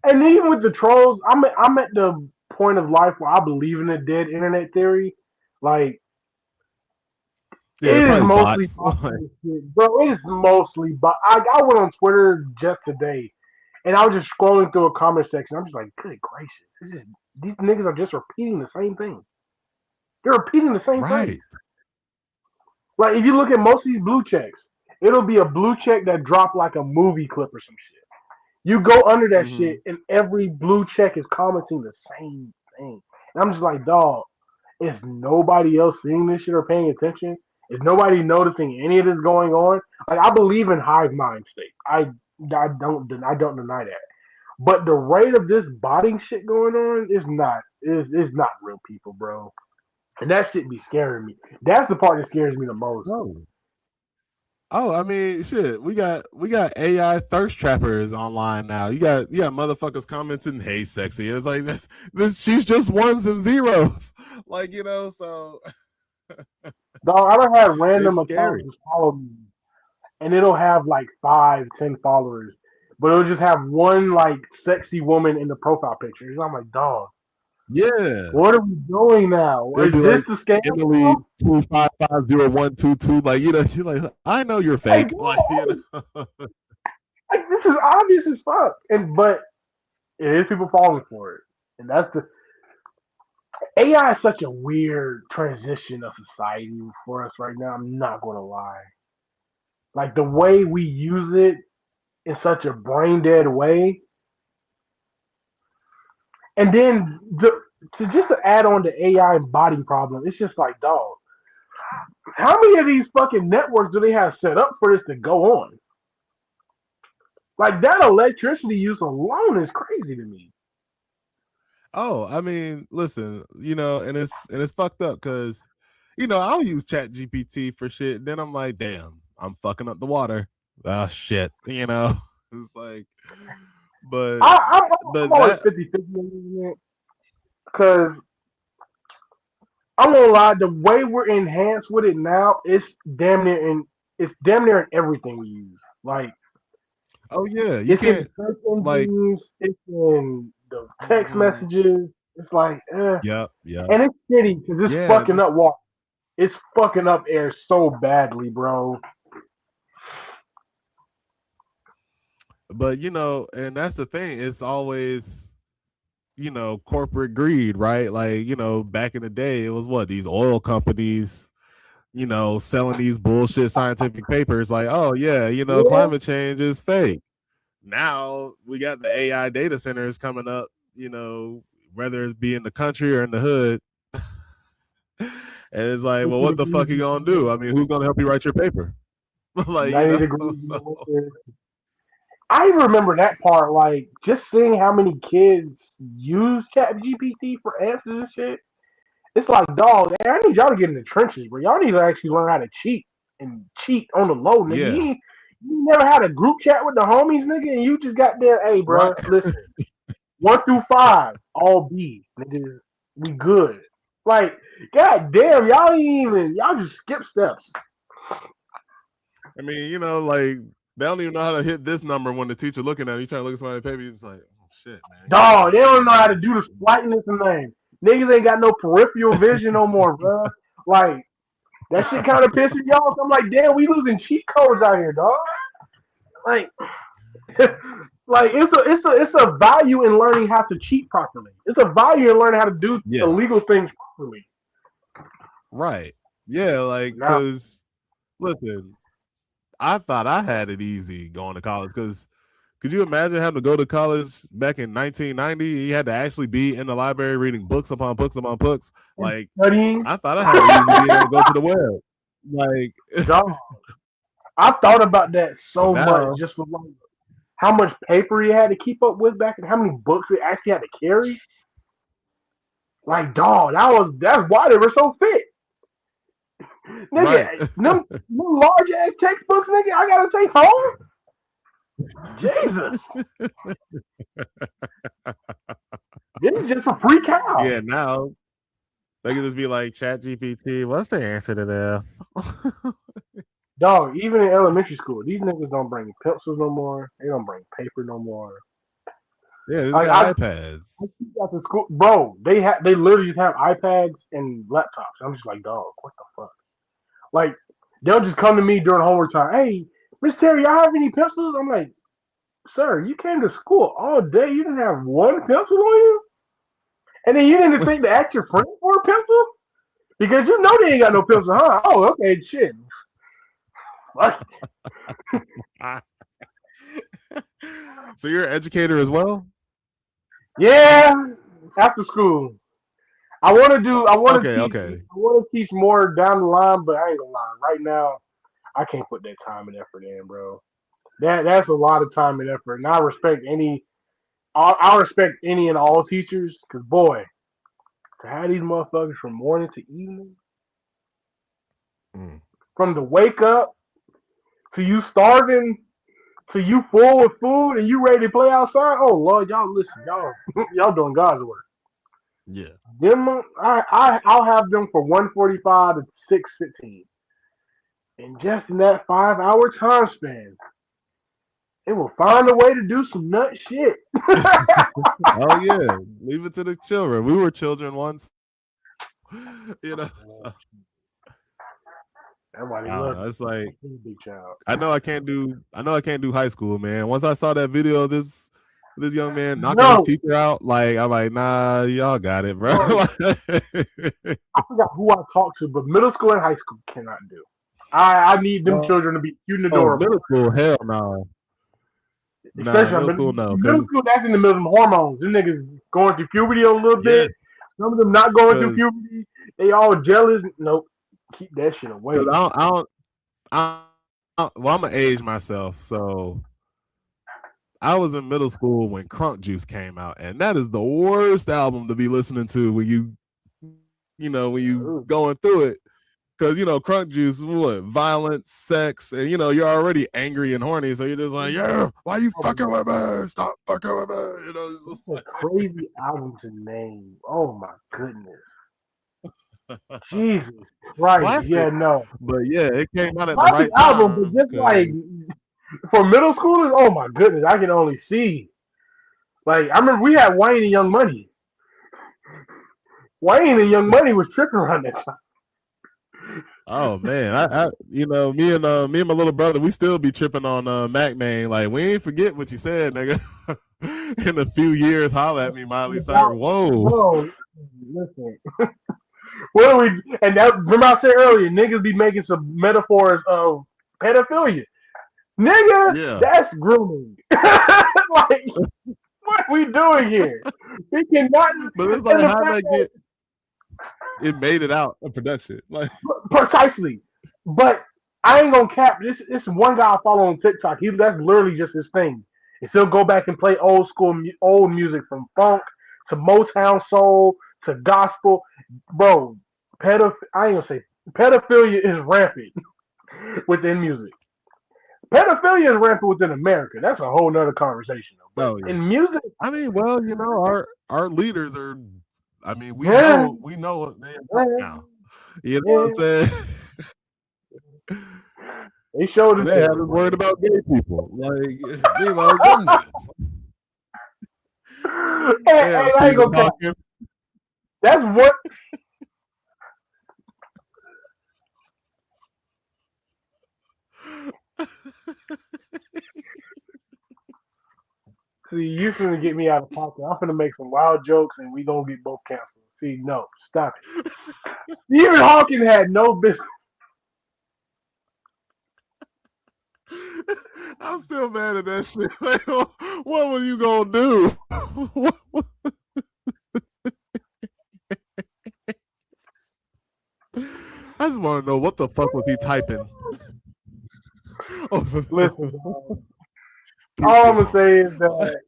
And even with the trolls, I'm at the point of life where I believe in the dead internet theory. Like Yeah, it is probably mostly bots. shit, bro. It is mostly, but I went on Twitter just today, and I was just scrolling through a comment section. I'm just like, good gracious, these niggas are just repeating the same thing. They're repeating the same thing. Right. Like if you look at most of these blue checks, it'll be a blue check that dropped like a movie clip or some shit. You go under that Mm-hmm. shit, and every blue check is commenting the same thing. And I'm just like, dog, is nobody else seeing this shit or paying attention? Is nobody noticing any of this going on? Like, I believe in hive mind state. I don't deny that. But the rate of this botting shit going on is not real people, bro. And that shit be scaring me. That's the part that scares me the most. Oh, I mean, shit. We got AI thirst trappers online now. You got motherfuckers commenting, "Hey, sexy." It's like this. She's just ones and zeros, like So Dog, I don't have random it's accounts scary. just follow me, and it'll have like 5, 10 followers, but it'll just have one like sexy woman in the profile picture. And I'm like, dog, Yeah, what are we doing now? it'll Is be this like the scam Emily now? 2550122. Like like I know you're Like, fake. Like no, like this is obvious as fuck. But it is people falling for it, and that's the AI is such a weird transition of society for us right now. I'm not gonna lie. Like the way we use it in such a brain dead way. And then to add on the AI body problem, it's just like, dog, how many of these fucking networks do they have set up for this to go on? Like that electricity use alone is crazy to me. Oh, I mean, listen, and it's fucked up because I'll use Chat GPT for shit. Then I'm like, damn, I'm fucking up the water. Ah, shit. It's like, but I'm but always that 50-50 on it because I'm gonna lie, the way we're enhanced with it now, it's damn near in everything we use. Like oh yeah, you it's in the can't search like engines, it's in the text mhm, messages. It's like, yep, yep. and it's shitty because it's Yeah, fucking up water. It's fucking up air so badly, bro. but and that's the thing. It's always corporate greed, right? Like back in the day, it was what these oil companies selling these bullshit scientific papers like, oh yeah, Yeah, climate change is fake. Now we got the AI data centers coming up, whether it's be in the country or in the hood. And it's like, well, 50 what the degrees. fuck you gonna do? I mean, who's gonna help you write your paper? Like, 90 degrees in the so winter. I remember that part, like just seeing how many kids use Chat GPT for answers and shit. It's like, dog, I need y'all to get in the trenches, bro. Y'all need to actually learn how to cheat on the low, nigga. yeah, You never had a group chat with the homies, nigga, and you just got there, hey, right. bro, listen, 1 through 5, all B, nigga, we good. Like, god damn, y'all just skip steps. I mean, like they don't even know how to hit this number when the teacher looking at you trying to look at somebody's paper. You're just like, oh shit, man, you gotta Dog, they type that don't know in how to there. do the slightness and thing. Niggas ain't got no peripheral vision no more, bro. Like, That shit kind of pisses me off. I'm like, damn, we losing cheat codes out here, dog. Like, like it's a value in learning how to cheat properly. It's a value in learning how to do Yeah, illegal things properly. right. Yeah, like Now, because listen, I thought I had it easy going to college because could you imagine having to go to college back in 1990? You had to actually be in the library reading books upon books upon books. Like studying, I thought I had it easy being able to go to the web. Like dog. I thought about that but so much now, just for like how much paper he had to keep up with back and how many books he actually had to carry. Like, dog, that's why they were so fit. right. Nigga, them large ass textbooks, nigga, I gotta take home. Jesus. This is just a free cow. Yeah, now they can just be like Chat GPT. What's the answer to that? Dog, even in elementary school, these niggas don't bring pencils no more. They don't bring paper no more. Yeah, this Like got iPads. I see at the school, bro. They literally just have iPads and laptops. I'm just like, dog, what the fuck? Like they'll just come to me during homework time. Hey, Miss Terry, y'all have any pencils? I'm like, sir, you came to school all day. You didn't have one pencil on you, and then you didn't think to ask your friend for a pencil because you know they ain't got no pencil, huh? Oh, okay, shit. What? So you're an educator as well? Yeah, after school. I want to do. I want to Okay, teach. okay. I want to teach more down the line, but I ain't gonna lie. Right now, I can't put that time and effort in, bro. That's a lot of time and effort, and I respect any. I respect any and all teachers, cause boy, to have these motherfuckers from morning to evening, Mm. from the wake up to you starving to you full with food and you ready to play outside. Oh Lord, y'all listen, y'all y'all doing God's work. Yeah. Them, I'll have them for 1:45 to 6:15. And just in that 5 hour time span, it will find a way to do some nut shit. Oh yeah. Leave it to the children. We were children once. So, Everybody I don't loves know. It's like big child. I know I can't do high school, man. Once I saw that video of this young man knocking his No, teacher out, like I'm like, nah, y'all got it, bro. bro, I forgot who I talked to, but middle school and high school cannot do. I need them oh, children to be cute and middle adorable. school, hell no. Nah, Especially middle school, no. middle school, that's in the middle of them hormones. Them niggas going through puberty a little Yes, bit. Some of them not going through because puberty. They all jealous. Nope. Keep that shit away. well, I'm gonna age myself, so I was in middle school when Crunk Juice came out, and that is the worst album to be listening to when when you Ooh. going through it. Because Crunk Juice, what violence, sex, and you're already angry and horny, so you're just like, yeah, why you fucking with me? Stop fucking with me. It's It's just a crazy album to name. Oh my goodness. Jesus Christ. classic. Yeah, no. But yeah, it came out at the Classic right album, but time just like because for middle schoolers, oh my goodness, I can only see. Like I remember we had Wayne and Young Money. Wayne and Young Money was tripping around that time. oh man, I me and my little brother, we still be tripping on Mac Man. Like we ain't forget what you said, nigga. In a few years, holla at me, Miley Cyrus. Whoa. Bro, listen. What are we? And that remember I said earlier, niggas be making some metaphors of pedophilia. Nigga, Yeah. that's grooming. Like, what are we doing here? We cannot. But it's like how they get it made it out of production. Like Precisely. But I ain't gonna cap. This one guy I follow on TikTok. That's literally just his thing. Is he'll go back and play old school old music from funk to Motown soul to gospel. Bro, I ain't gonna say pedophilia is rampant within music. Pedophilia is rampant within America. That's a whole nother conversation. But oh yeah. in music, I mean, well, our leaders are. I mean, we yeah, know what they're yeah, now. You know what I'm saying? they showed And it they to had us worried about gay people. Like, meanwhile, them niggas. Yeah, I ain't Stephen gonna cap. Hawking. That's what See, you finna get me out of pocket. I'm finna make some wild jokes and we gonna get both canceled. See, no, stop it. Stephen Hawking had no business. I'm still mad at that shit. Like, what were you gonna do? I just want to know what the fuck was he typing. Listen, dog. All I'm gonna say is that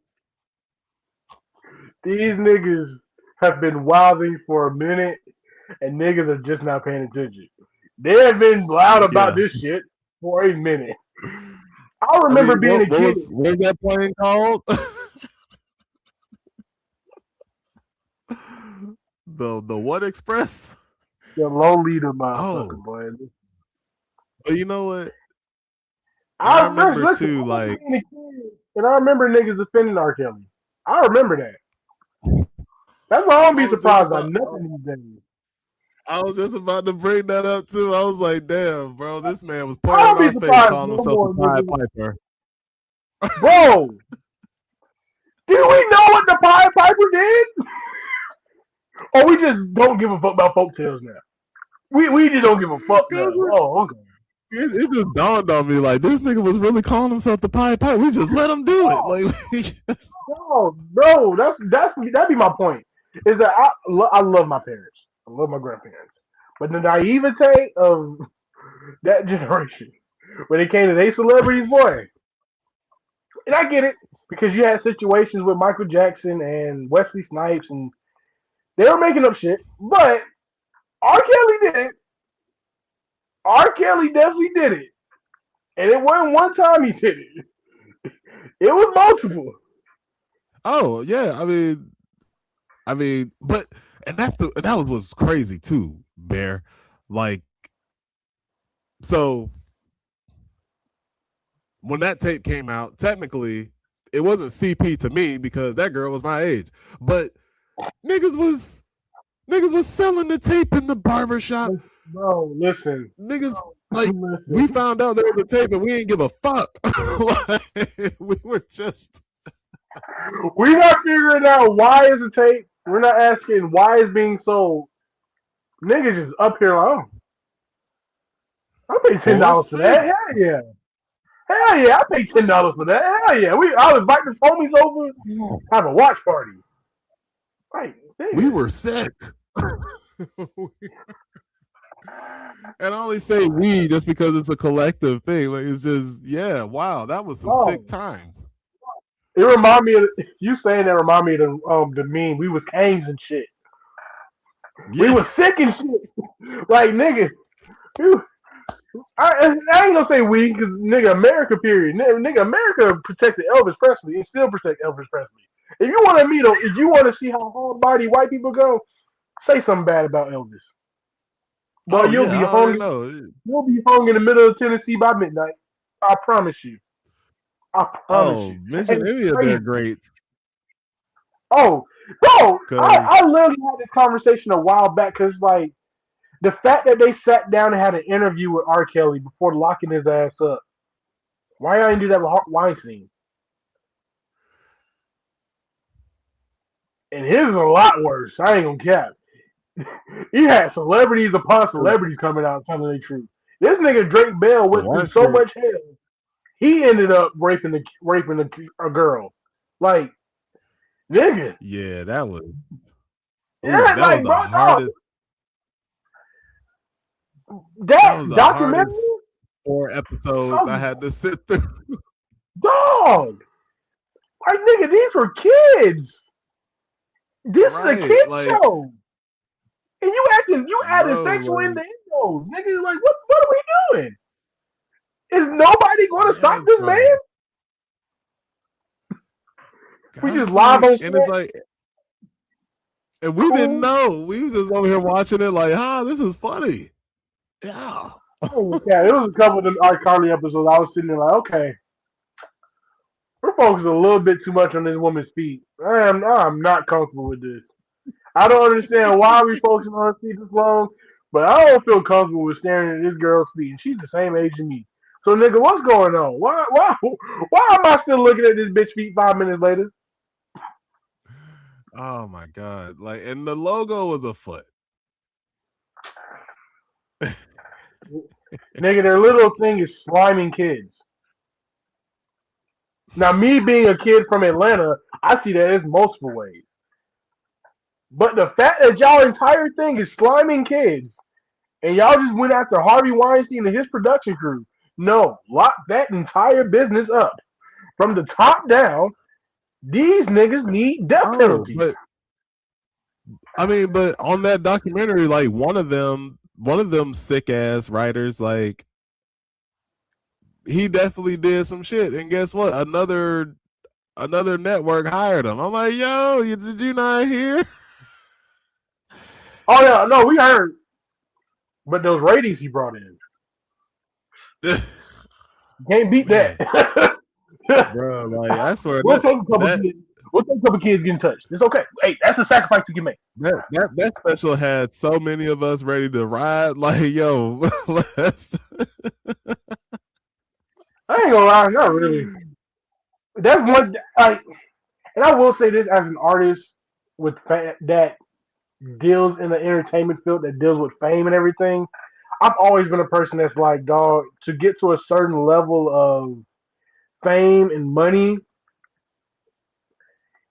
these niggas have been wilding for a minute, and niggas are just not paying attention. They have been loud about Yeah. this shit for a minute. I remember being a kid. What was that plane called? the what express? The Lolita motherfucker, boy. But you know what? I remember listen, too, I like, being a kid, and I remember niggas defending R. Kelly. I remember that. That's why I don't be surprised by nothing these days. I was just about to bring that up too. I was like, damn, bro, this man was playing in our face, calling himself the Pied Piper. Bro, do we know what the Pied Piper did? Or we just don't give a fuck about folktales now? We just don't give a fuck now. Oh, okay. It just dawned on me, like, this nigga was really calling himself the Pied Piper. We just let him do it. Like, we just... Bro, that'd be my point. Is that I love my parents. I love my grandparents. But the naivete of that generation, when it came to their celebrities, boy. And I get it, because you had situations with Michael Jackson and Wesley Snipes, and they were making up shit. But R. Kelly did it. R. Kelly definitely did it. And it wasn't one time he did it. It was multiple. Oh, yeah. I mean, but that was what's crazy too, Bear. Like, so when that tape came out, technically it wasn't CP to me because that girl was my age. But niggas was selling the tape in the barbershop. Bro, listen. Niggas, like, we found out there was a tape and we didn't give a fuck. We were just... We're not figuring out why is the tape. We're not asking why it's being sold. Niggas just up here like, oh, I paid $10 for that. Hell yeah. Hell yeah, I paid $10 for that. Hell yeah. I'll invite the homies over, have a watch party. Right. We were sick. And I only say we just because it's a collective thing. Like, it's just, yeah, wow, that was some sick times. It remind me of you saying that. Remind me of the meme. We was Canes and shit. Yeah. We was sick and shit. Like, nigga, I ain't gonna say we, because nigga, America. Period. Nigga, America protected Elvis Presley and still protect Elvis Presley. If you want to meet him, if you want to see how hard body white people go, say something bad about Elvis. But you'll be hung. You'll be hung in the middle of Tennessee by midnight. I promise you. I promise you. Mention any of their greats. Oh, bro, I literally had this conversation a while back because, like, the fact that they sat down and had an interview with R. Kelly before locking his ass up. Why y'all didn't do that with Weinstein? And his is a lot worse. I ain't gonna cap. He had celebrities upon celebrities coming out telling the truth. This nigga Drake Bell went through so much hell. He ended up raping a girl. Like, nigga. Yeah, that was. That was the hardest. That was documentary. 4 episodes I had to sit through. Dog. Like, nigga, these were kids. This is a kid show. And you added sexual innuendos. Nigga, like, what are we doing? Is nobody going to stop this man? We just live on and it's like, and we didn't know. We was just over here watching it like, this is funny. Yeah. Oh, yeah, it was a couple of them iCarly episodes. I was sitting there like, okay, we're focusing a little bit too much on this woman's feet. I'm not comfortable with this. I don't understand why we focusing on her feet this long, but I don't feel comfortable with staring at this girl's feet. And she's the same age as me. So nigga, what's going on? Why am I still looking at this bitch feet 5 minutes later? Oh my god! Like, and the logo was a foot. Nigga, their little thing is sliming kids. Now, me being a kid from Atlanta, I see that as multiple ways. But the fact that y'all entire thing is sliming kids, and y'all just went after Harvey Weinstein and his production crew, no, lock that entire business up from the top down. These niggas need death Oh, penalties. but I mean, but on that documentary, like one of them sick ass writers, like he definitely did some shit. And guess what? Another network hired him. I'm like, yo, did you not hear? Oh yeah, no, we heard, but those ratings he brought in can't beat Man, that. bro, like I swear We'll take a couple that kids. We'll take a couple kids getting touched. It's okay. Hey, that's a sacrifice you can make. that special had so many of us ready to ride. Like, yo, let's. I ain't gonna lie, not really. That's one. And I will say this as an artist that deals in the entertainment field, that deals with fame and everything. I've always been a person that's like, dog, to get to a certain level of fame and money,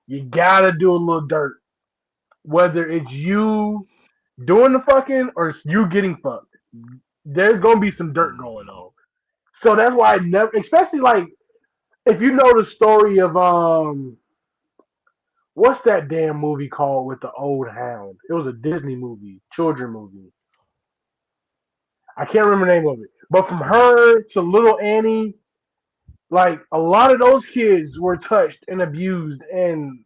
you gotta do a little dirt. Whether it's you doing the fucking or it's you getting fucked, there's gonna be some dirt going on. So that's why I never, especially like if you know the story of what's that damn movie called with the old hound? It was a Disney movie, children movie. I can't remember the name of it. But from her to little Annie, like a lot of those kids were touched and abused and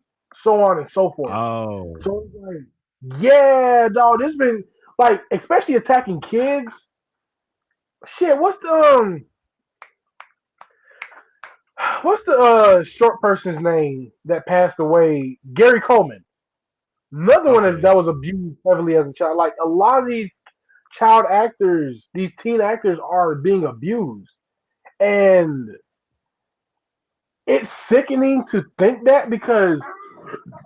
so on and so forth. Oh, So it's like, yeah, dog, this been like especially attacking kids. Shit, what's the short person's name that passed away? Gary Coleman. Another one okay. that was abused heavily as a child. Like a lot of these child actors, these teen actors are being abused. And it's sickening to think that because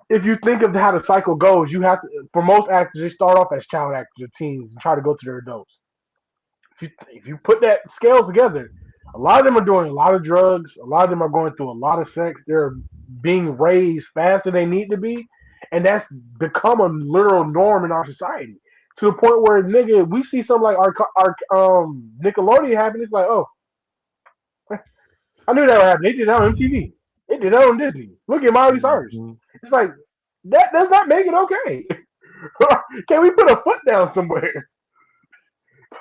if you think of how the cycle goes, you have to, for most actors, they start off as child actors or teens and try to go to their adults. If you put that scale together, a lot of them are doing a lot of drugs. A lot of them are going through a lot of sex. They're being raised faster than they need to be, and that's become a literal norm in our society to the point where nigga, we see something like our Nickelodeon happen. It's like, oh, I knew that would happen. They did that on MTV. They did that on Disney. Look at Miley Cyrus. Mhm. It's like that does not make it okay. Can we put a foot down somewhere?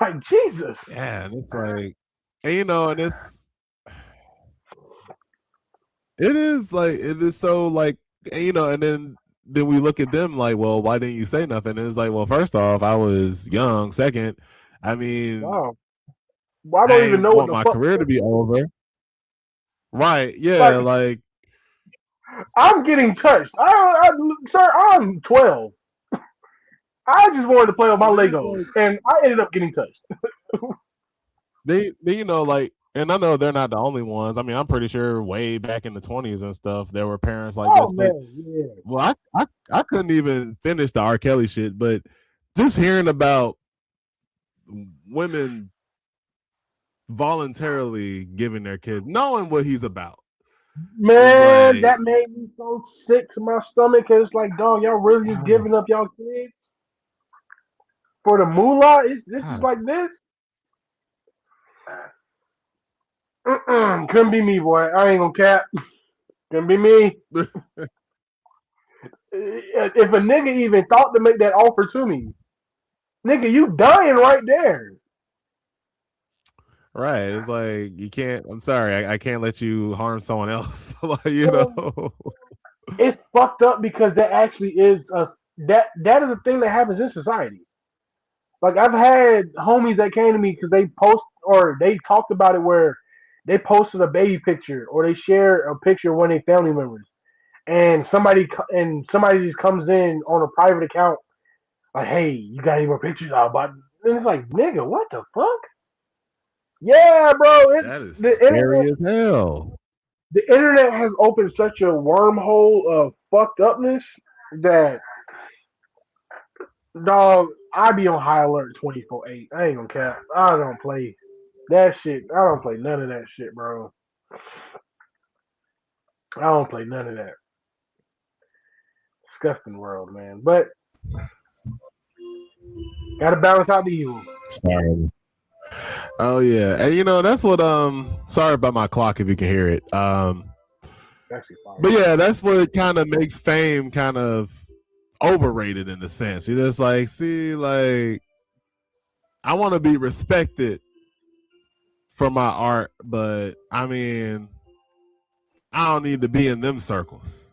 Like Jesus. Yeah, and it's like, and and it is so like, and then we look at them like, well, why didn't you say nothing? And it's like, well, first off, I was young. Second, I mean, Wow. Well, I I don't even ain't know what want the my fuck. career to be over. Right? Yeah, Like like I'm getting touched. Sir, I'm 12. I just wanted to play with my and then it's Legos, like and I ended up getting touched. they like, and I know they're not the only ones. I mean, I'm pretty sure way back in the 20s and stuff, there were parents like Oh this. But man, yeah. well, I couldn't even finish the R. Kelly shit. But just hearing about women voluntarily giving their kids, knowing what he's about, is Man, like, that made me so sick to my stomach. Cause it's like, dog, y'all really just oh, giving up y'all kids for the moolah? This is God. like this? Couldn't be me, boy. I ain't gonna cap. Couldn't be me. If a nigga even thought to make that offer to me, nigga, you dying right there. Right. It's like you can't. I'm sorry. I can't let you harm someone else. Like, And it's fucked up because that actually is that is a thing that happens in society. Like I've had homies that came to me because they post or they talked about it where they posted a baby picture or they share a picture of one of their family members, and somebody just comes in on a private account like, hey, you got any more pictures out? But and it's like, nigga, what the fuck? Yeah, bro. That is The scary internet, as hell. the internet has opened such a wormhole of fucked upness that dog, I be on high alert 24/8. I ain't gonna cap. I don't play that shit. I don't play none of that shit, bro. I don't play none of that. Disgusting world, man. But gotta balance out the evil. Sorry. Oh yeah, and that's what. Sorry about my clock if you can hear it. Actually, fine. But yeah, that's what kind of makes fame kind of overrated in a sense. You're just like, see, like I want to be respected for my art, but I mean, I don't need to be in them circles.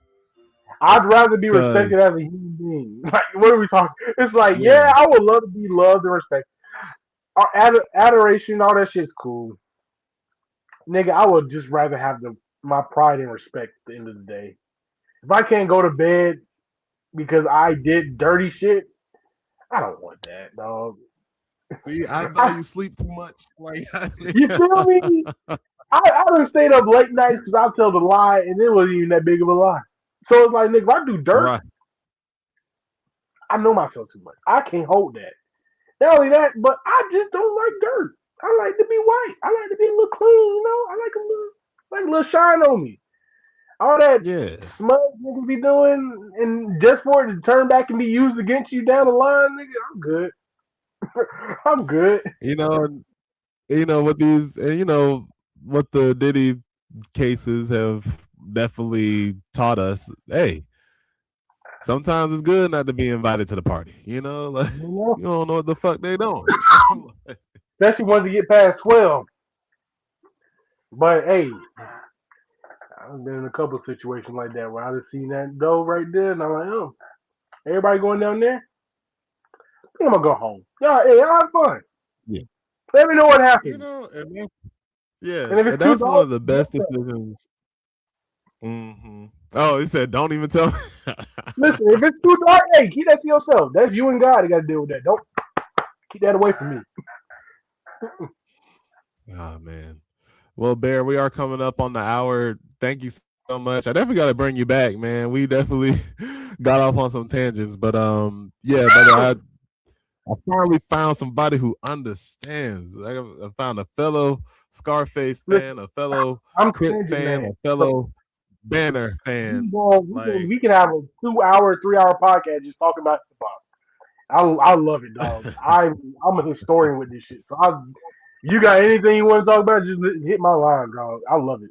I'd rather be respected as Cause a human being. Like, what are we talking? It's like, yeah, yeah, I would love to be loved and respected. Adoration, all that shit's cool. Nigga, I would just rather have my pride and respect at the end of the day. If I can't go to bed because I did dirty shit, I don't want that, dog. see, I value sleep too much. Like, You feel me? I done stayed up late nights because I tell the lie and it wasn't even that big of a lie. So it's like, nigga, if I do dirt, right? I know myself too much. I can't hold that. Not only that, but I just don't like dirt. I like to be white. I like to be a little clean, I like a little shine on me. All that Yeah, smudge niggas be doing, and just for it to turn back and be used against you down the line, nigga, I'm good. I'm good. you know, what these, and what the Diddy cases have definitely taught us. Hey, sometimes it's good not to be invited to the party. Like You know, you don't know what the fuck they doing. especially once you get past 12. But hey, I've been in a couple of situations like that where I just seen that dough right there, and I'm like, oh, everybody going down there? I think I'm gonna go home. Y'all have fun. Yeah, Let me know what happens. yeah, And if and it's too that's one dark, of the best decisions. Oh, he said, "Don't even tell." listen. If it's too dark, hey, keep that to yourself. That's you and God. You got to deal with that. Don't keep that away from me. Oh man. Well, Bear, we are coming up on the hour. Thank you so much. I definitely got to bring you back, man. We definitely got off on some tangents, but yeah, brother, I finally found somebody who understands. I found a fellow Scarface fan, Listen, a fellow I'm Crip changing, fan, man. a fellow Banner fan. Like, We can have a 2 hour, 3 hour podcast just talking about the box. I love it, dog. I'm a historian with this shit. So you got anything you want to talk about? Just hit my line, dog. I love it.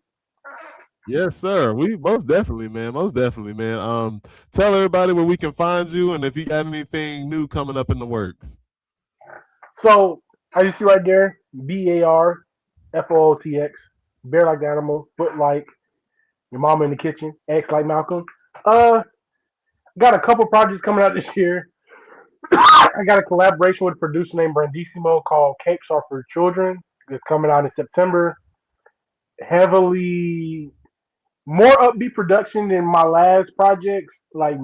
yes, sir. We most definitely, man. Most definitely, man. Tell everybody where we can find you, and if you got anything new coming up in the works. So I just see right there, BARFOOTX, bear like the animal, foot like your mama in the kitchen, X like Malcolm. Uh, got a couple projects coming out this year. I got a collaboration with a producer named Brandissimo called Capes Are for Children. It's coming out in September. Heavily more upbeat production than my last projects. Like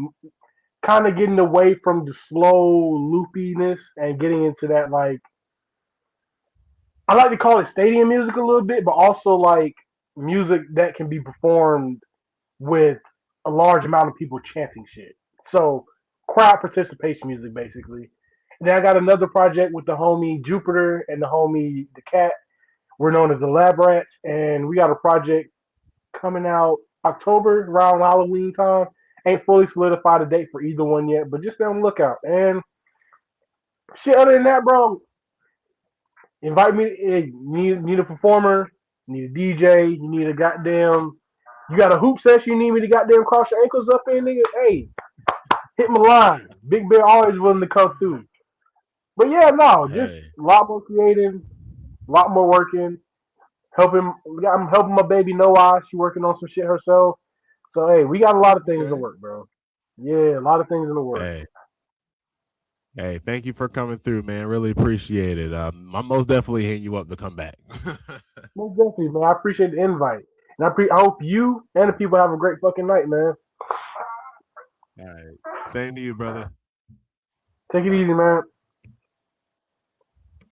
kind of getting away from the slow loopiness and getting into that like I like to call it stadium music a little bit, but also like music that can be performed with a large amount of people chanting shit. So crowd participation music basically. And then I got another project with the homie Jupiter and the homie the Cat. We're known as the Lab Rats, and we got a project coming out October around Halloween time. Ain't fully solidified a date for either one yet, but just be on the lookout. And shit, other than that, bro, invite me. Hey, need a performer, need a DJ, you need a goddamn. You got a hoop session you need me to goddamn cross your ankles up in, nigga. Hey, hit my line. Big Bear always willing to come through. But yeah, no, just Hey, a lot more creative, a lot more working. Helping, I'm helping my baby Noah. She working on some shit herself. So hey, we got a lot of things to okay. work, bro. Yeah, a lot of things in the work. Hey, hey, thank you for coming through, man. Really appreciate it. I'm most definitely hitting you up to come back. Most definitely, man. I appreciate the invite, and I hope you and the people have a great fucking night, man. All right. Same to you, brother. Take it easy, man.